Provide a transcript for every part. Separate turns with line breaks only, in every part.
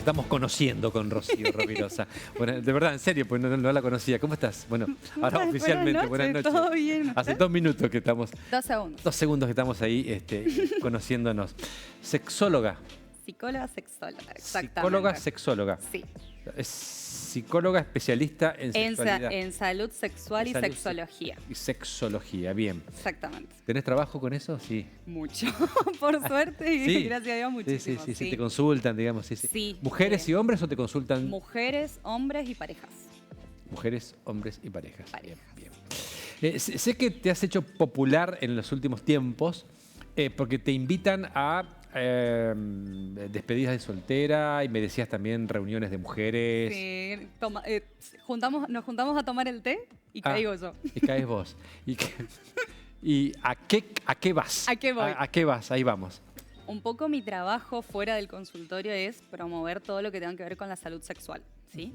estamos conociendo con Rocío Rovirosa. Bueno, de verdad, en serio, pues no la conocía. ¿Cómo estás? Bueno, ahora oficialmente, buenas noches.
¿Todo bien?
Hace 2 minutos que estamos...
2 segundos.
2 segundos que estamos ahí conociéndonos. Sexóloga.
Psicóloga, sexóloga, exactamente.
Psicóloga, sexóloga.
Sí.
Es psicóloga especialista en sexualidad.
En salud sexual y
Salud
sexología.
Y sexología, bien.
Exactamente.
¿Tenés trabajo con eso? Sí.
Mucho, por suerte y
Sí.
gracias a Dios muchísimo.
Sí, te consultan, digamos. Sí.
Sí,
¿Mujeres y hombres o te consultan?
Mujeres, hombres y parejas.
Mujeres, hombres y parejas.
Parejas.
Bien. Sé que te has hecho popular en los últimos tiempos porque te invitan a despedidas de soltera y me decías también reuniones de mujeres.
Sí, nos juntamos a tomar el té y caigo yo.
Y caes vos. ¿Y a qué vas?
¿A qué voy?
¿A qué vas? Ahí vamos.
Un poco mi trabajo fuera del consultorio es promover todo lo que tenga que ver con la salud sexual, ¿sí?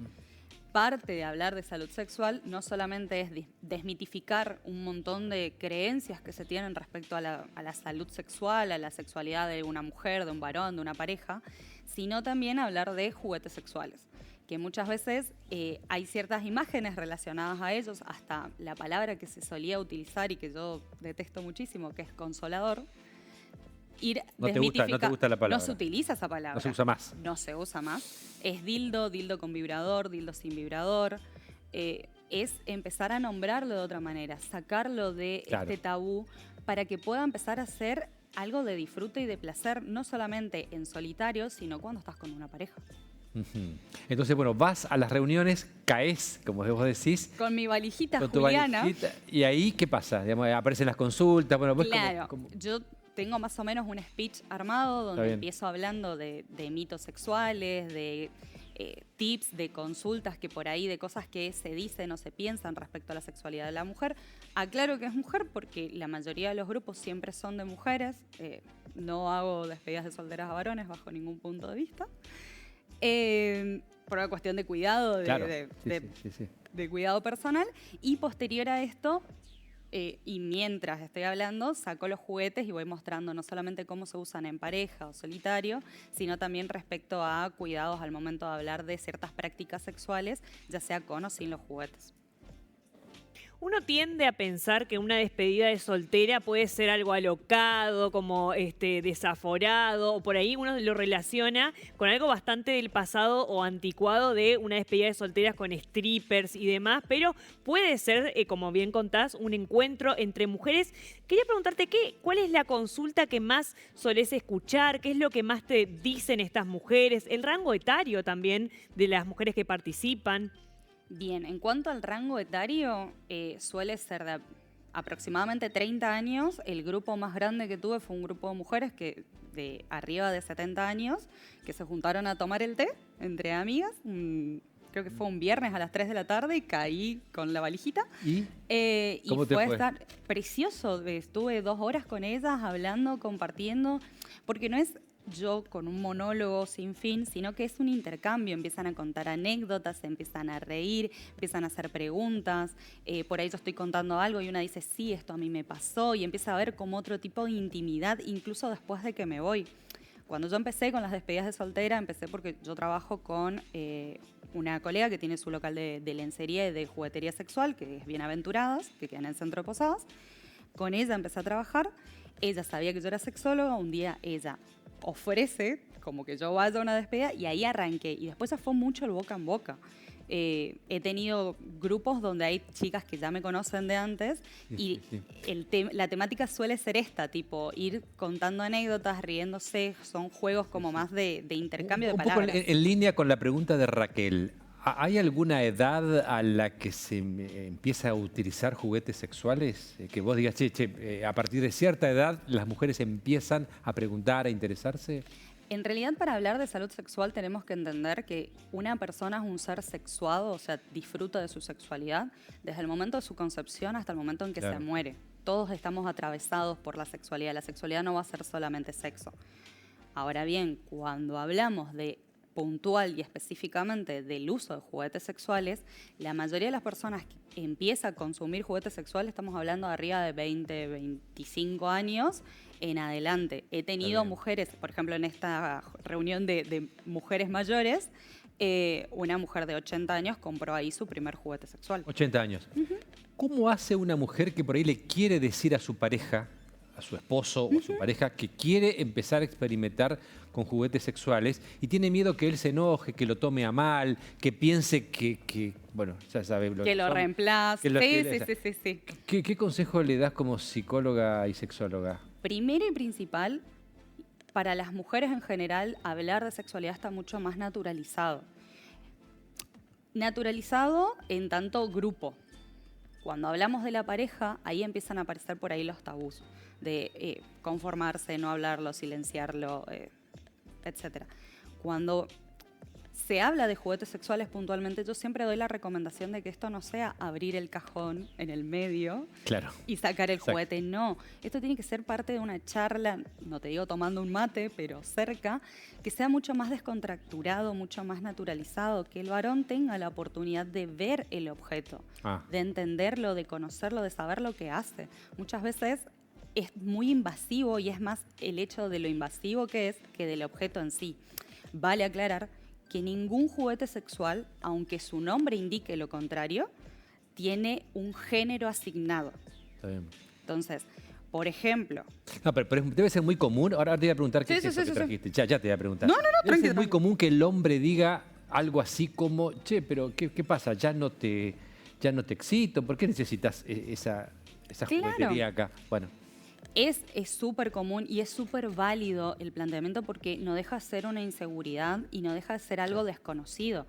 Parte de hablar de salud sexual no solamente es desmitificar un montón de creencias que se tienen respecto a la salud sexual, a la sexualidad de una mujer, de un varón, de una pareja, sino también hablar de juguetes sexuales, que muchas veces hay ciertas imágenes relacionadas a ellos, hasta la palabra que se solía utilizar y que yo detesto muchísimo, que es consolador.
No te gusta la palabra.
No se utiliza esa palabra.
No se usa más.
No se usa más. Es dildo, dildo con vibrador, dildo sin vibrador. Es empezar a nombrarlo de otra manera, sacarlo de este tabú para que pueda empezar a ser algo de disfrute y de placer, no solamente en solitario, sino cuando estás con una pareja.
Entonces, bueno, vas a las reuniones, caes, como vos decís.
Con mi valijita
con tu
Juliana.
Valijita, ¿y ahí qué pasa? Digamos, aparecen las consultas. Bueno, vos
claro, yo tengo más o menos un speech armado donde empiezo hablando de mitos sexuales, de tips, de consultas que por ahí, de cosas que se dicen o se piensan respecto a la sexualidad de la mujer. Aclaro que es mujer porque la mayoría de los grupos siempre son de mujeres. No hago despedidas de solteras a varones bajo ningún punto de vista. Por una cuestión de cuidado, de cuidado personal. Y posterior a esto, y mientras estoy hablando, saco los juguetes y voy mostrando no solamente cómo se usan en pareja o solitario, sino también respecto a cuidados al momento de hablar de ciertas prácticas sexuales, ya sea con o sin los juguetes.
Uno tiende a pensar que una despedida de soltera puede ser algo alocado, como desaforado, o por ahí uno lo relaciona con algo bastante del pasado o anticuado de una despedida de solteras con strippers y demás, pero puede ser, como bien contás, un encuentro entre mujeres. Quería preguntarte, ¿cuál es la consulta que más solés escuchar? ¿Qué es lo que más te dicen estas mujeres? El rango etario también de las mujeres que participan.
Bien, en cuanto al rango etario, suele ser de aproximadamente 30 años. El grupo más grande que tuve fue un grupo de mujeres de arriba de 70 años que se juntaron a tomar el té entre amigas. Creo que fue un viernes a las 3 de la tarde y caí con la valijita.
¿Y
cómo te fue? Estar precioso. Estuve 2 horas con ellas hablando, compartiendo, porque no es yo con un monólogo sin fin, sino que es un intercambio. Empiezan a contar anécdotas, se empiezan a reír, empiezan a hacer preguntas. Por ahí yo estoy contando algo y una dice, sí, esto a mí me pasó, y empieza a haber como otro tipo de intimidad, incluso después de que me voy. Cuando yo empecé con las despedidas de soltera, empecé porque yo trabajo con una colega que tiene su local de lencería y de juguetería sexual, que es Bienaventuradas, que queda en el centro de Posadas. Con ella empecé a trabajar. Ella sabía que yo era sexóloga. Un día ella ofrece como que yo vaya a una despedida y ahí arranqué. Y después se fue mucho el boca en boca. He tenido grupos donde hay chicas que ya me conocen de antes y la temática suele ser esta, tipo ir contando anécdotas, riéndose, son juegos como más de intercambio de palabras.
Un poco en línea con la pregunta de Raquel. ¿Hay alguna edad a la que se empieza a utilizar juguetes sexuales? Que vos digas, a partir de cierta edad las mujeres empiezan a preguntar, a interesarse.
En realidad, para hablar de salud sexual tenemos que entender que una persona es un ser sexuado, o sea, disfruta de su sexualidad desde el momento de su concepción hasta el momento en que se muere. Todos estamos atravesados por la sexualidad. La sexualidad no va a ser solamente sexo. Ahora bien, cuando hablamos de puntual y específicamente del uso de juguetes sexuales, la mayoría de las personas que empieza a consumir juguetes sexuales, estamos hablando de arriba de 20, 25 años en adelante. He tenido mujeres, por ejemplo, en esta reunión de mujeres mayores, una mujer de 80 años compró ahí su primer juguete sexual.
80 años. ¿Cómo hace una mujer que por ahí le quiere decir a su pareja, a su esposo o a su pareja, que quiere empezar a experimentar con juguetes sexuales y tiene miedo que él se enoje, que lo tome a mal, que piense que bueno, ya sabe lo
que lo reemplace? Sí.
¿Qué consejo le das como psicóloga y sexóloga?
Primero y principal, para las mujeres en general, hablar de sexualidad está mucho más naturalizado. Naturalizado en tanto grupo. Cuando hablamos de la pareja, ahí empiezan a aparecer por ahí los tabús de conformarse, no hablarlo, silenciarlo, etc. Cuando se habla de juguetes sexuales puntualmente, yo siempre doy la recomendación de que esto no sea abrir el cajón en el medio y sacar el juguete. No, esto tiene que ser parte de una charla, no te digo tomando un mate, pero cerca, que sea mucho más descontracturado, mucho más naturalizado, que el varón tenga la oportunidad de ver el objeto, de entenderlo, de conocerlo, de saber lo que hace. Muchas veces es muy invasivo y es más el hecho de lo invasivo que es que del objeto en sí. Vale aclarar que ningún juguete sexual, aunque su nombre indique lo contrario, tiene un género asignado. Está bien. Entonces, por ejemplo...
No, pero debe ser muy común. Ahora te voy a preguntar qué es eso que trajiste. Ya te voy a preguntar.
No,
debe ser muy común que el hombre diga algo así como, che, pero ¿qué pasa? Ya no te excito. ¿Por qué necesitas esa juguetería acá? Bueno.
Es súper común y es súper válido el planteamiento porque no deja de ser una inseguridad y no deja de ser algo desconocido.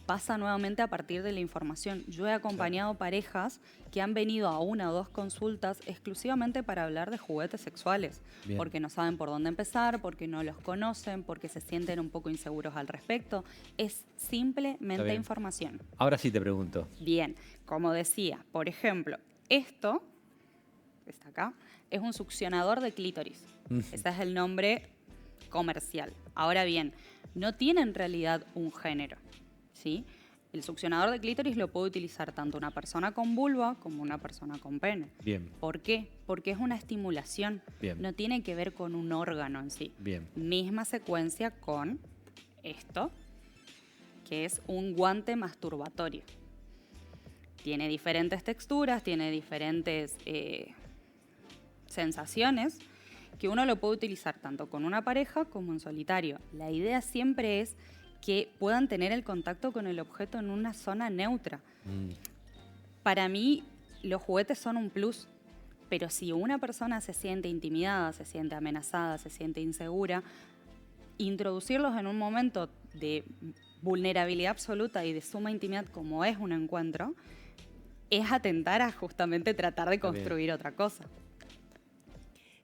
Pasa nuevamente a partir de la información. Yo he acompañado parejas que han venido a 1 o 2 consultas exclusivamente para hablar de juguetes sexuales, porque no saben por dónde empezar, porque no los conocen, porque se sienten un poco inseguros al respecto. Es simplemente información.
Ahora sí te pregunto.
Bien, como decía, por ejemplo, esto, que está acá, es un succionador de clítoris. Ese es el nombre comercial. Ahora bien, no tiene en realidad un género, ¿sí? El succionador de clítoris lo puede utilizar tanto una persona con vulva como una persona con pene.
Bien.
¿Por qué? Porque es una estimulación.
Bien.
No tiene que ver con un órgano en sí.
Bien.
Misma secuencia con esto, que es un guante masturbatorio. Tiene diferentes texturas, tiene diferentes sensaciones que uno lo puede utilizar tanto con una pareja como en solitario. La idea siempre es que puedan tener el contacto con el objeto en una zona neutra. Para mí, los juguetes son un plus, pero si una persona se siente intimidada, se siente amenazada, se siente insegura, introducirlos en un momento de vulnerabilidad absoluta y de suma intimidad como es un encuentro, es atentar a justamente tratar de construir otra cosa.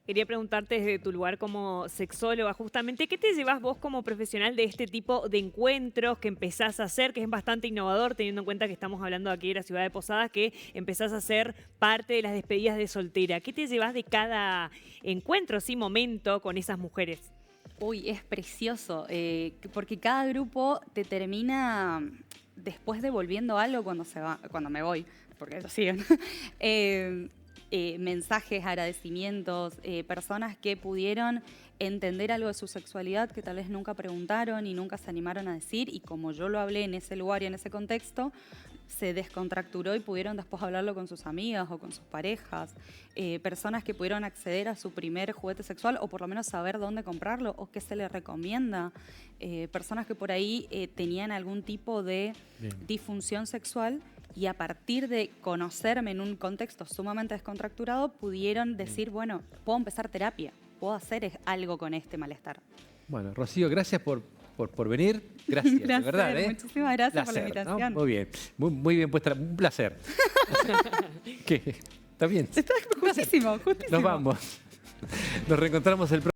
Quería preguntarte desde tu lugar como sexóloga, justamente, ¿qué te llevas vos como profesional de este tipo de encuentros que empezás a hacer, que es bastante innovador, teniendo en cuenta que estamos hablando aquí de la ciudad de Posadas, que empezás a hacer parte de las despedidas de soltera? ¿Qué te llevas de cada encuentro, sí, momento con esas mujeres?
Uy, es precioso, porque cada grupo te termina después devolviendo algo cuando me voy, porque ellos siguen. Mensajes, agradecimientos, personas que pudieron entender algo de su sexualidad que tal vez nunca preguntaron y nunca se animaron a decir, y como yo lo hablé en ese lugar y en ese contexto, se descontracturó y pudieron después hablarlo con sus amigas o con sus parejas, personas que pudieron acceder a su primer juguete sexual o por lo menos saber dónde comprarlo o qué se les recomienda, personas que por ahí tenían algún tipo de disfunción sexual y a partir de conocerme en un contexto sumamente descontracturado pudieron decir, bueno, puedo empezar terapia, puedo hacer algo con este malestar.
Bueno, Rocío, gracias por venir. Gracias, de verdad.
Muchísimas gracias por la invitación.
¿No? Muy bien, muy bien puesta. Un placer. ¿Qué? ¿Está bien?
Está justísimo.
Nos vamos. Nos reencontramos el próximo.